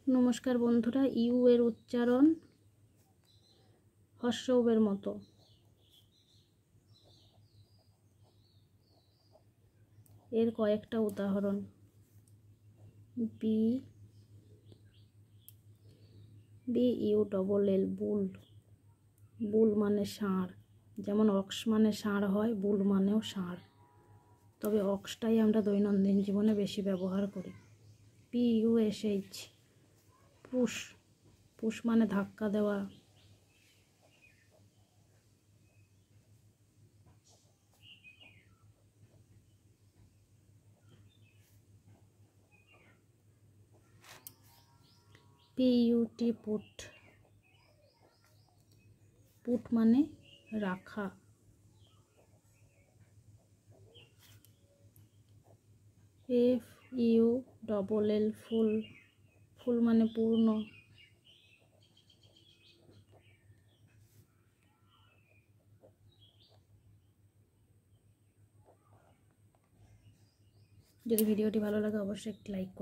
নমস্কার বন্ধুরা, ইউ এর উচ্চারণ হর্ষৌবের মতো। এর কয়েকটা উদাহরণ: বি ইউ ডবল এল, বুল। বুল মানে ষাঁড়, যেমন অক্স মানে ষাঁড় হয়, বুল মানেও ষাঁড়, তবে অক্সটাই আমরা দৈনন্দিন জীবনে বেশি ব্যবহার করি। PUSH, push. পুশ মানে ধাক্কা দেওয়া। PUT, put. পুট মানে রাখা। FULL, ফুল। ফুল মানে পূর্ণ। যদি ভিডিওটি ভালো লাগে অবশ্যই একটি লাইক করুন।